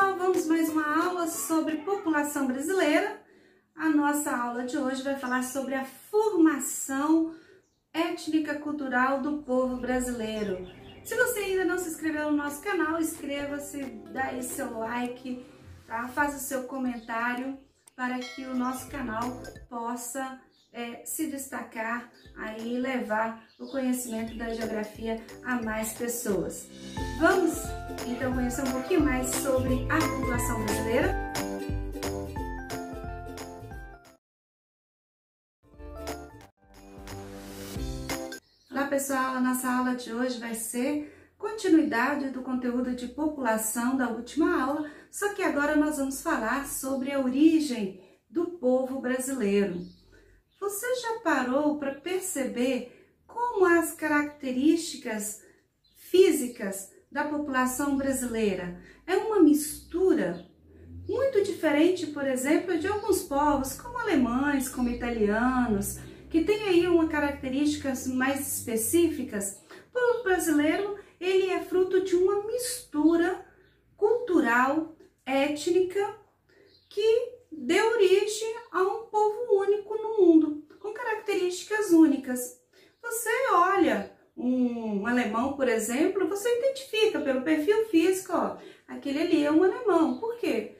pessoal, vamos mais uma aula sobre população brasileira. A nossa aula de hoje vai falar sobre a formação étnica cultural do povo brasileiro. Se você ainda não se inscreveu no nosso canal, inscreva-se, dá aí seu like, tá? Faça o seu comentário para que o nosso canal possa se destacar aí e levar o conhecimento da geografia a mais pessoas. Vamos então conhecer um pouquinho mais sobre a população brasileira? Olá pessoal, a nossa aula de hoje vai ser continuidade do conteúdo de população da última aula, só que agora nós vamos falar sobre a origem do povo brasileiro. Você já parou para perceber como as características físicas da população brasileira é uma mistura muito diferente, por exemplo, de alguns povos como alemães, como italianos, que tem aí uma características mais específicas? O povo brasileiro, ele é fruto de uma mistura cultural, étnica, que deu origem a um povo único no mundo, com características únicas. Você olha um alemão, por exemplo, você identifica pelo perfil físico, ó, aquele ali é um alemão. Por quê?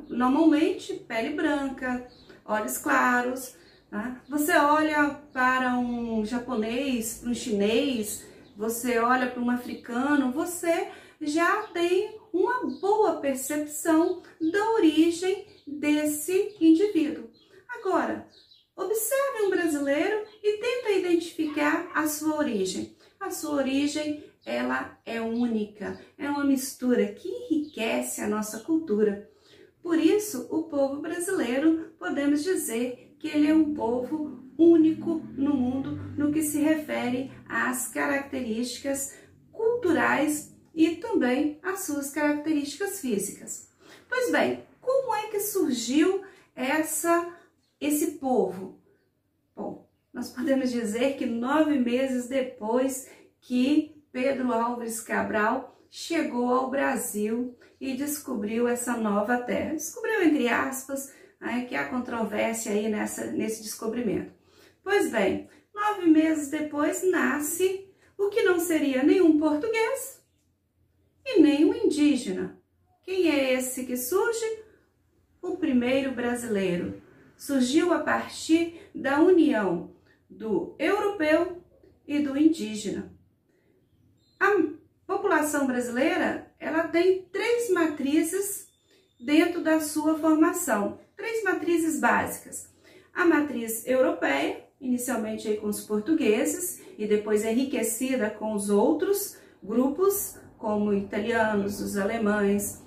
Normalmente, pele branca, olhos claros. Tá? Você olha para um japonês, para um chinês, você olha para um africano, você já tem uma boa percepção da origem desse indivíduo. Agora, observe um brasileiro e tenta identificar a sua origem. A sua origem, ela é única, é uma mistura que enriquece a nossa cultura. Por isso, o povo brasileiro, podemos dizer que ele é um povo único no mundo no que se refere às características culturais e também às suas características físicas. Pois bem, como é que surgiu esse povo? Bom, nós podemos dizer que 9 meses depois que Pedro Álvares Cabral chegou ao Brasil e descobriu essa nova terra. Descobriu, entre aspas, que há controvérsia aí nesse descobrimento. Pois bem, 9 meses depois nasce o que não seria nenhum português e nem um indígena. Quem é esse que surge? O primeiro brasileiro. Surgiu a partir da união do europeu e do indígena. A população brasileira, ela tem 3 matrizes dentro da sua formação, 3 matrizes básicas. A matriz europeia, inicialmente aí com os portugueses e depois enriquecida com os outros grupos, como italianos, os alemães,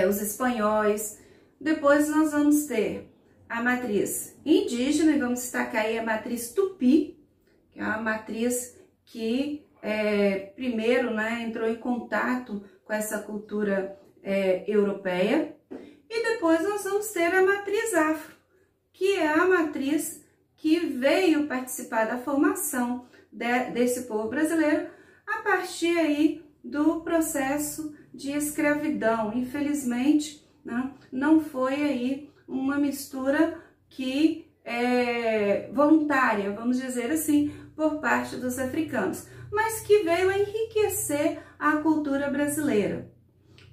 os espanhóis. Depois nós vamos ter a matriz indígena, e vamos destacar aí a matriz tupi, que é uma matriz que primeiro entrou em contato com essa cultura europeia. E depois nós vamos ter a matriz afro, que é a matriz que veio participar da formação desse povo brasileiro a partir aí do processo de escravidão. Infelizmente, não foi aí uma mistura que voluntária, vamos dizer assim, por parte dos africanos, mas que veio a enriquecer a cultura brasileira.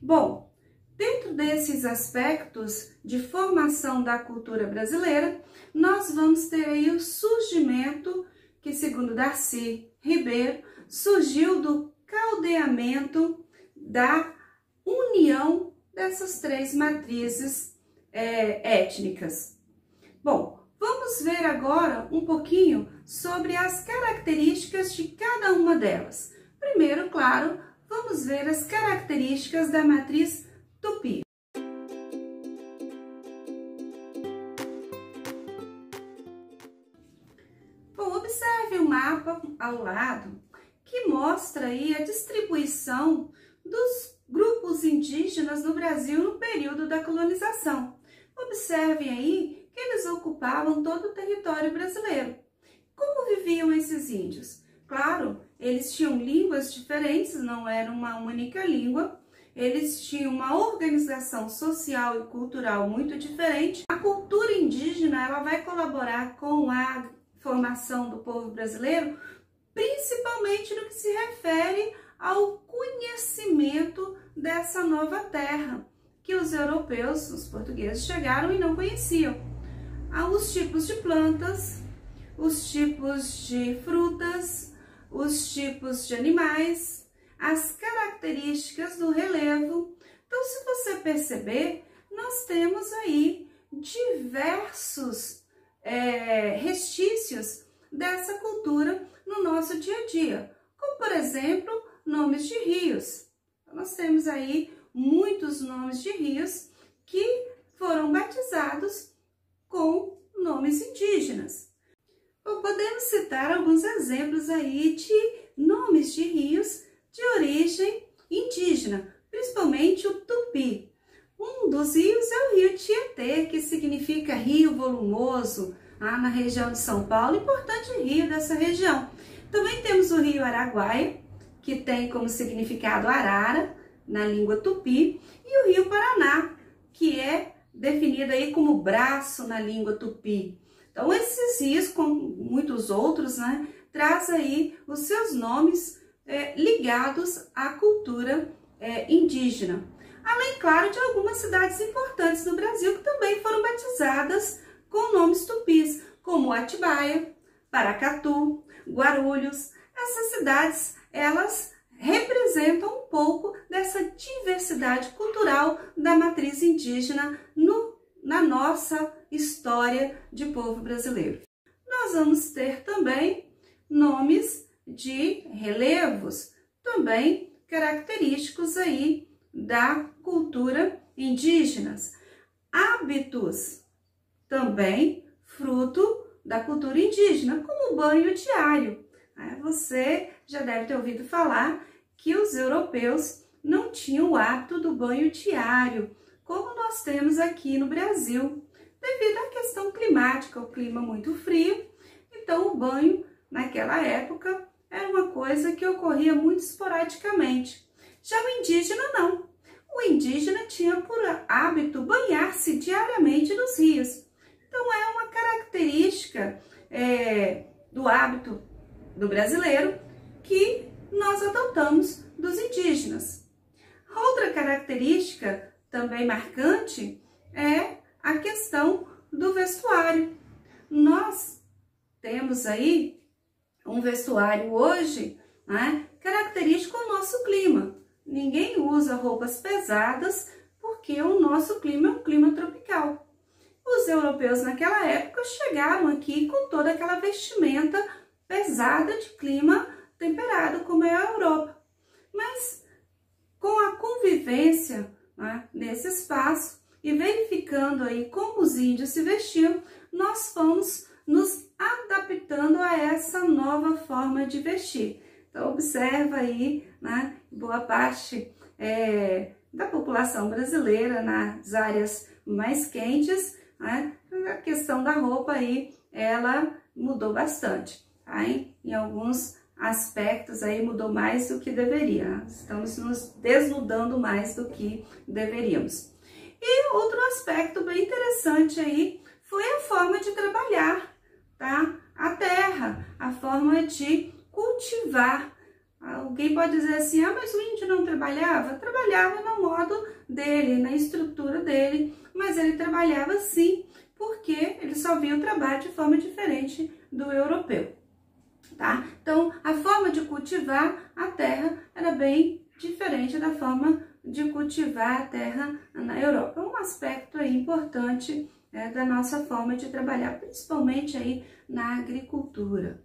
Bom, dentro desses aspectos de formação da cultura brasileira, nós vamos ter aí o surgimento, que segundo Darcy Ribeiro, surgiu do caldeamento da união dessas 3 matrizes étnicas. Bom, vamos ver agora um pouquinho sobre as características de cada uma delas. Primeiro, claro, vamos ver as características da matriz tupi. Bom, observe o mapa ao lado que mostra aí a distribuição dos grupos indígenas no Brasil no período da colonização. Observem aí que eles ocupavam todo o território brasileiro. Como viviam esses índios? Claro, eles tinham línguas diferentes, não era uma única língua. eles tinham uma organização social e cultural muito diferente. A cultura indígena, ela vai colaborar com a formação do povo brasileiro, principalmente no que se refere ao conhecimento dessa nova terra, que os europeus, os portugueses, chegaram e não conheciam. Os tipos de plantas, os tipos de frutas, os tipos de animais, as características do relevo. Então, se você perceber, nós temos aí diversos restícios dessa cultura no nosso dia a dia, como, por exemplo, nomes de rios. Então, nós temos aí muitos nomes de rios que foram batizados com nomes indígenas. Podemos citar alguns exemplos aí de nomes de rios de origem indígena, principalmente o Tupi. Um dos rios é o rio Tietê, que significa rio volumoso, na região de São Paulo, importante rio dessa região. Também temos o rio Araguaia, que tem como significado arara, na língua tupi, e o rio Paraná, que é definido aí como braço na língua tupi. Então, esses rios, como muitos outros, traz aí os seus nomes ligados à cultura indígena. Além, claro, de algumas cidades importantes do Brasil que também foram batizadas com nomes tupis, como Atibaia, Paracatu, Guarulhos. Essas cidades, elas representam um pouco dessa diversidade cultural da matriz indígena na nossa história de povo brasileiro. Nós vamos ter também nomes de relevos, também característicos aí da cultura indígenas. Hábitos, também fruto da cultura indígena, como o banho diário. Você já deve ter ouvido falar que os europeus não tinham o hábito do banho diário, como nós temos aqui no Brasil, devido à questão climática, o clima muito frio. Então, o banho, naquela época, era uma coisa que ocorria muito esporadicamente. Já o indígena, não. O indígena tinha por hábito banhar-se diariamente nos rios. Então, é uma característica do hábito do brasileiro que nós adotamos dos indígenas. Outra característica também marcante é a questão do vestuário. Nós temos aí um vestuário hoje característico ao nosso clima. Ninguém usa roupas pesadas porque o nosso clima é um clima tropical. Os europeus naquela época chegaram aqui com toda aquela vestimenta pesada de clima temperado, como é a Europa. Mas com a convivência nesse espaço e verificando aí como os índios se vestiam, nós fomos nos adaptando a essa nova forma de vestir. Então, observa aí, boa parte da população brasileira nas áreas mais quentes, a questão da roupa aí, ela mudou bastante. Em alguns aspectos aí mudou mais do que deveria. Estamos nos desnudando mais do que deveríamos. E outro aspecto bem interessante aí foi a forma de trabalhar, a terra, a forma de cultivar. Alguém pode dizer assim, mas o índio não trabalhava? Trabalhava no modo dele, na estrutura dele, mas ele trabalhava sim, porque ele só via o trabalho de forma diferente do europeu. Então, a forma de cultivar a terra era bem diferente da forma de cultivar a terra na Europa. É um aspecto aí importante da nossa forma de trabalhar, principalmente aí na agricultura.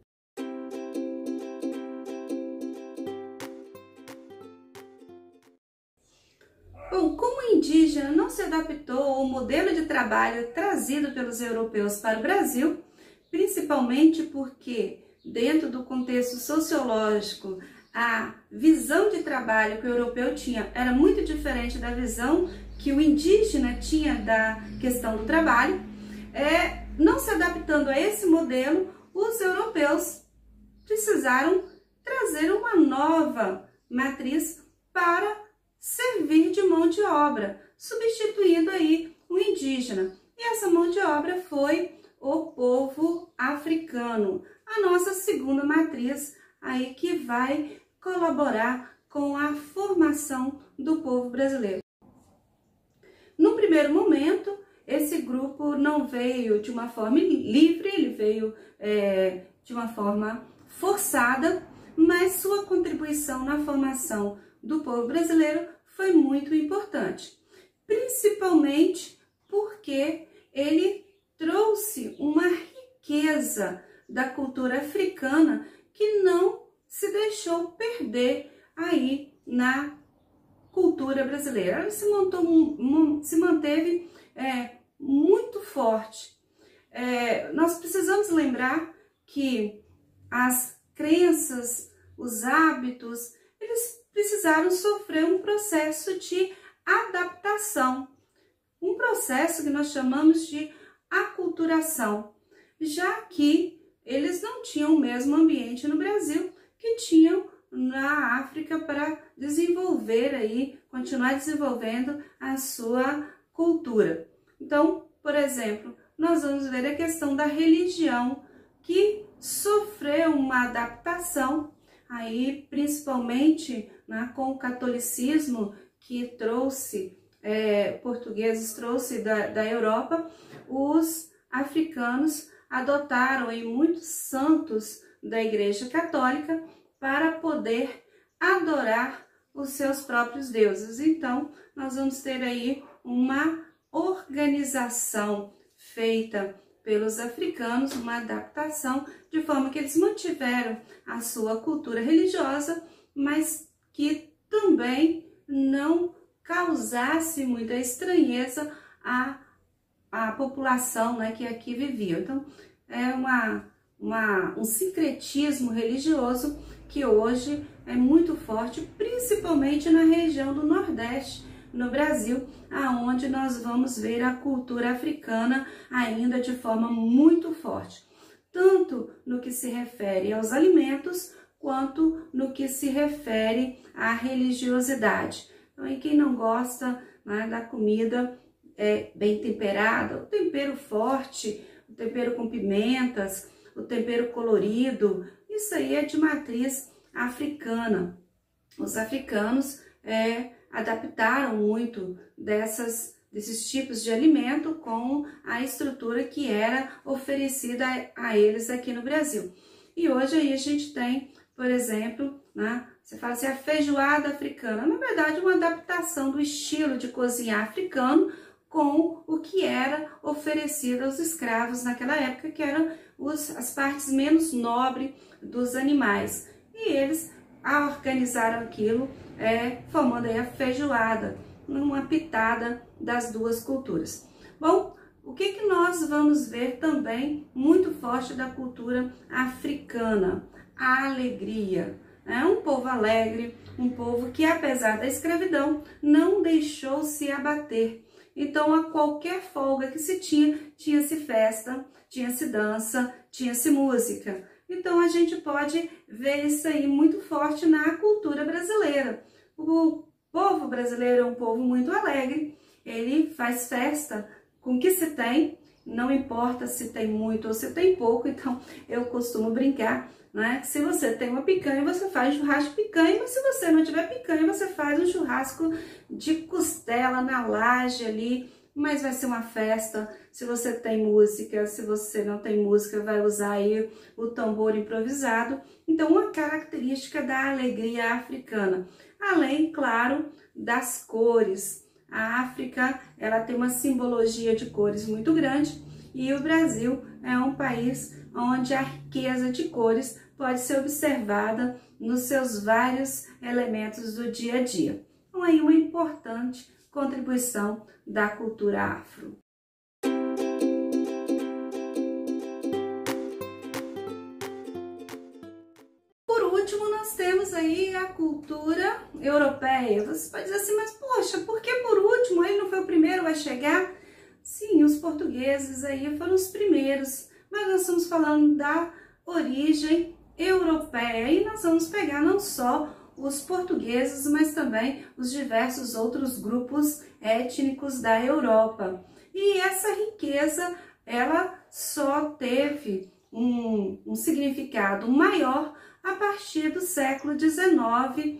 Bom, como o indígena não se adaptou ao modelo de trabalho trazido pelos europeus para o Brasil, principalmente porque dentro do contexto sociológico, a visão de trabalho que o europeu tinha era muito diferente da visão que o indígena tinha da questão do trabalho. Não se adaptando a esse modelo, os europeus precisaram trazer uma nova matriz para servir de mão de obra, substituindo aí o indígena. E essa mão de obra foi o povo africano, a nossa segunda matriz aí que vai colaborar com a formação do povo brasileiro. No primeiro momento, esse grupo não veio de uma forma livre, ele veio de uma forma forçada, mas sua contribuição na formação do povo brasileiro foi muito importante, principalmente porque ele trouxe uma riqueza da cultura africana que não se deixou perder aí na cultura brasileira. Ela se manteve muito forte. Nós precisamos lembrar que as crenças, os hábitos, eles precisaram sofrer um processo de adaptação, um processo que nós chamamos de aculturação, já que eles não tinham o mesmo ambiente no Brasil que tinham na África para desenvolver aí, continuar desenvolvendo a sua cultura. Então, por exemplo, nós vamos ver a questão da religião, que sofreu uma adaptação aí, principalmente com o catolicismo que trouxe, portugueses trouxe da Europa. Os africanos adotaram aí muitos santos da Igreja Católica para poder adorar os seus próprios deuses. Então, nós vamos ter aí uma organização feita pelos africanos, uma adaptação, de forma que eles mantiveram a sua cultura religiosa, mas que também não causasse muita estranheza à população, né, que aqui vivia. Então, é um sincretismo religioso que hoje é muito forte, principalmente na região do Nordeste, no Brasil, aonde nós vamos ver a cultura africana ainda de forma muito forte, tanto no que se refere aos alimentos, quanto no que se refere à religiosidade. Então, e quem não gosta, né, da comida bem temperada, o tempero forte, o tempero com pimentas, o tempero colorido, isso aí é de matriz africana. Os africanos adaptaram muito desses tipos de alimento com a estrutura que era oferecida a eles aqui no Brasil. E hoje aí a gente tem, por exemplo, né, você fala assim, a feijoada africana. Na verdade, uma adaptação do estilo de cozinhar africano com o que era oferecido aos escravos naquela época, que eram as partes menos nobres dos animais. E eles organizaram aquilo, formando aí a feijoada, uma pitada das duas culturas. Bom, o que nós vamos ver também muito forte da cultura africana? A alegria. É um povo alegre, um povo que, apesar da escravidão, não deixou se abater. Então, a qualquer folga que se tinha-se festa, tinha-se dança, tinha-se música. Então, a gente pode ver isso aí muito forte na cultura brasileira. O povo brasileiro é um povo muito alegre, ele faz festa com o que se tem, não importa se tem muito ou se tem pouco. Então, eu costumo brincar, né? Se você tem uma picanha, você faz churrasco de picanha, mas se você não tiver picanha, você faz um churrasco de costela na laje ali, mas vai ser uma festa. Se você tem música, se você não tem música, vai usar aí o tambor improvisado. Então, uma característica da alegria africana, além, claro, das cores. A África, ela tem uma simbologia de cores muito grande, e o Brasil é um país onde a riqueza de cores pode ser observada nos seus vários elementos do dia a dia. Então, aí uma importante contribuição da cultura afro. Por último, nós temos aí a cultura europeia. Você pode dizer assim, mas poxa, por que por último? Ele não foi o primeiro a chegar? Sim, os portugueses aí foram os primeiros, mas nós estamos falando da origem europeia, e nós vamos pegar não só os portugueses, mas também os diversos outros grupos étnicos da Europa. E essa riqueza, ela só teve um significado maior a partir do século XIX,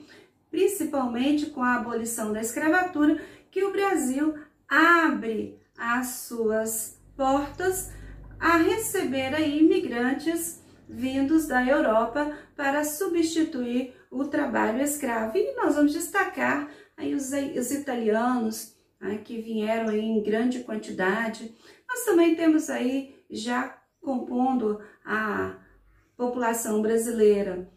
principalmente com a abolição da escravatura, que o Brasil abre as suas portas a receber aí imigrantes vindos da Europa para substituir o trabalho escravo. E nós vamos destacar aí os italianos, que vieram aí em grande quantidade. Nós também temos aí, já compondo a população brasileira,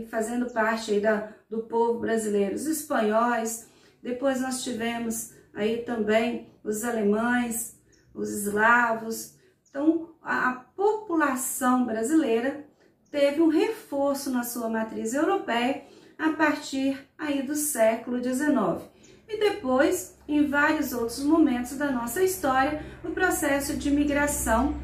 fazendo parte aí do povo brasileiro, os espanhóis. Depois nós tivemos aí também os alemães, os eslavos. Então, a população brasileira teve um reforço na sua matriz europeia a partir aí do século XIX. E depois, em vários outros momentos da nossa história, o processo de migração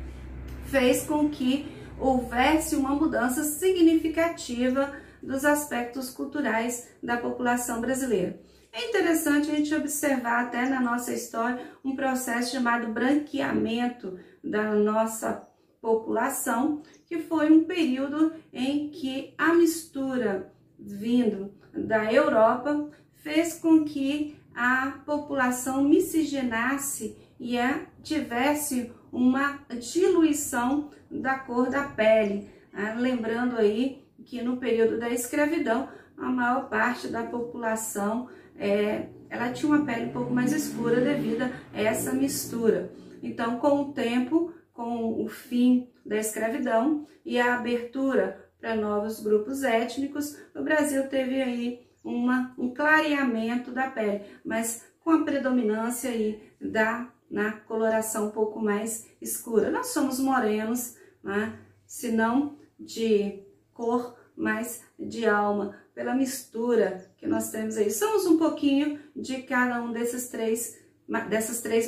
fez com que houvesse uma mudança significativa dos aspectos culturais da população brasileira. É interessante a gente observar até na nossa história um processo chamado branqueamento da nossa população, que foi um período em que a mistura vindo da Europa fez com que a população miscigenasse e tivesse uma diluição da cor da pele. Lembrando aí que no período da escravidão, a maior parte da população ela tinha uma pele um pouco mais escura devido a essa mistura. Então, com o tempo, com o fim da escravidão e a abertura para novos grupos étnicos, o Brasil teve aí um clareamento da pele, mas com a predominância aí na coloração um pouco mais escura. Nós somos morenos, se não de cor, mas de alma, pela mistura que nós temos aí. Somos um pouquinho de cada um dessas três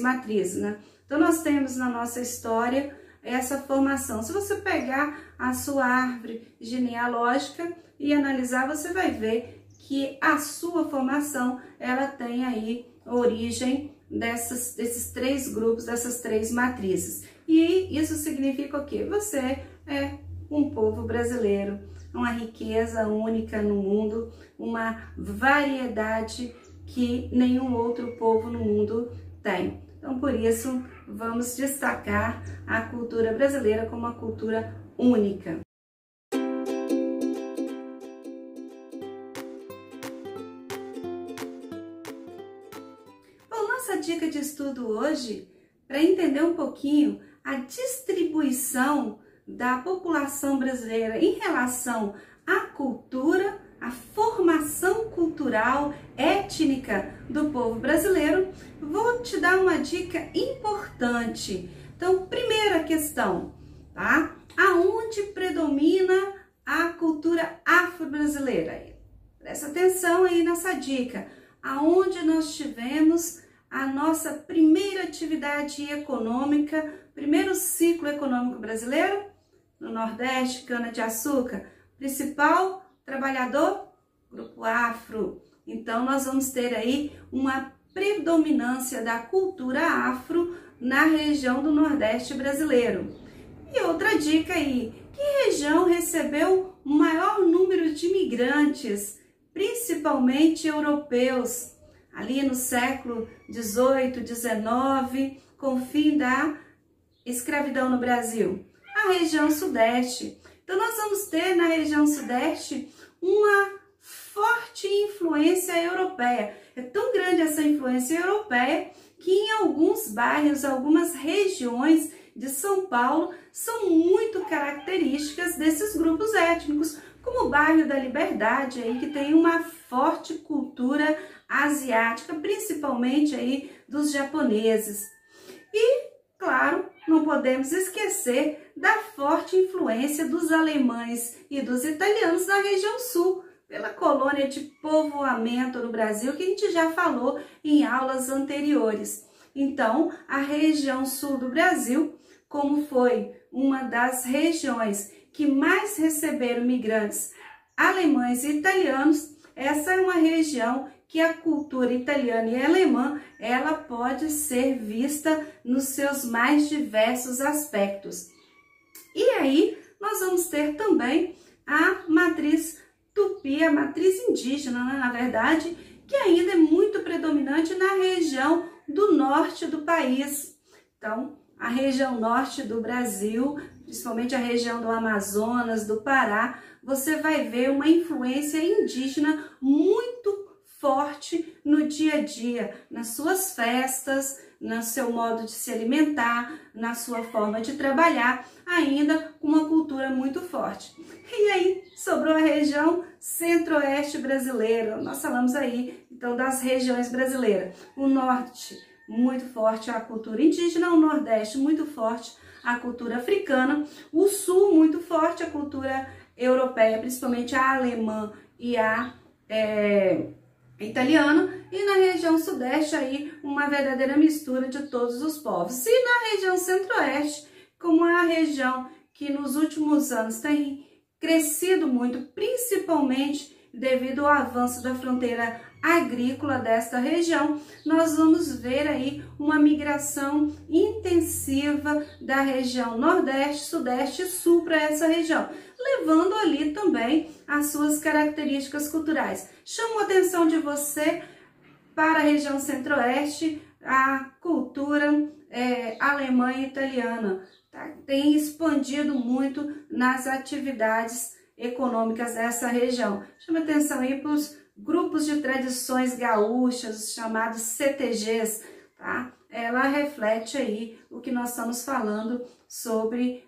matrizes, Então, nós temos na nossa história essa formação. Se você pegar a sua árvore genealógica e analisar, você vai ver que a sua formação, ela tem aí origem desses três grupos, dessas três matrizes. E isso significa o quê? Você é um povo brasileiro, uma riqueza única no mundo, uma variedade que nenhum outro povo no mundo tem. Então, por isso, vamos destacar a cultura brasileira como uma cultura única. Bom, nossa dica de estudo hoje, para entender um pouquinho a distribuição da população brasileira em relação à cultura, à formação cultural, étnica do povo brasileiro, vou te dar uma dica importante. Então, primeira questão, tá? Aonde predomina a cultura afro-brasileira? Presta atenção aí nessa dica. Aonde nós tivemos a nossa primeira atividade econômica, primeiro ciclo econômico brasileiro? No Nordeste, cana-de-açúcar. Principal trabalhador? Grupo afro. Então, nós vamos ter aí uma predominância da cultura afro na região do Nordeste brasileiro. E outra dica aí, que região recebeu o maior número de imigrantes, principalmente europeus, ali no século XVIII, XIX, com o fim da escravidão no Brasil? A região Sudeste. Então, nós vamos ter na região Sudeste uma forte influência europeia. É tão grande essa influência europeia que em alguns bairros, algumas regiões de São Paulo são muito características desses grupos étnicos, como o bairro da Liberdade, aí, que tem uma forte cultura asiática, principalmente aí dos japoneses. E, claro, não podemos esquecer da forte influência dos alemães e dos italianos na região sul, pela colônia de povoamento no Brasil, que a gente já falou em aulas anteriores. Então, a região sul do Brasil, como foi uma das regiões que mais receberam migrantes alemães e italianos, essa é uma região que a cultura italiana e alemã, ela pode ser vista nos seus mais diversos aspectos. E aí, nós vamos ter também a matriz tupi, a matriz indígena, né, na verdade, que ainda é muito predominante na região do norte do país. Então, a região norte do Brasil, principalmente a região do Amazonas, do Pará, você vai ver uma influência indígena muito forte no dia a dia, nas suas festas, no seu modo de se alimentar, na sua forma de trabalhar, ainda com uma cultura muito forte. E aí, sobrou a região centro-oeste brasileira. Nós falamos aí, então, das regiões brasileiras. O norte, muito forte a cultura indígena, o nordeste, muito forte a cultura africana, o sul, muito forte a cultura europeia, principalmente a alemã e a italiana, e na região sudeste aí uma verdadeira mistura de todos os povos. E na região centro-oeste, como é a região que nos últimos anos tem crescido muito, principalmente devido ao avanço da fronteira agrícola desta região, nós vamos ver aí uma migração intensiva da região nordeste, sudeste e sul para essa região, levando ali também as suas características culturais. Chamo a atenção de você para a região centro-oeste, a cultura alemã e italiana, tá? Tem expandido muito nas atividades econômicas dessa região. Chama atenção aí para os grupos de tradições gaúchas, chamados CTGs, tá? Ela reflete aí o que nós estamos falando sobre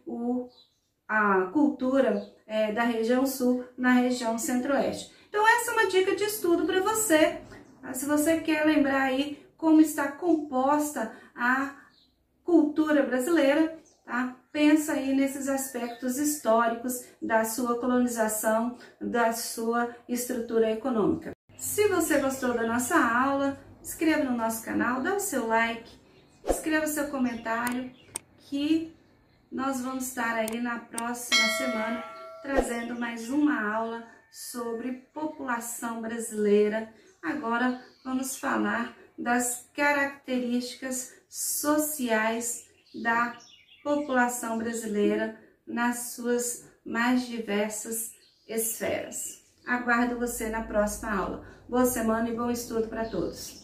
a cultura da região sul na região centro-oeste. Então essa é uma dica de estudo para você, tá? Se você quer lembrar aí como está composta a cultura brasileira, tá? Pensa aí nesses aspectos históricos da sua colonização, da sua estrutura econômica. Se você gostou da nossa aula, inscreva no nosso canal, dá o seu like, escreva o seu comentário, que nós vamos estar aí na próxima semana trazendo mais uma aula sobre população brasileira. Agora vamos falar das características sociais da população brasileira nas suas mais diversas esferas. Aguardo você na próxima aula. Boa semana e bom estudo para todos!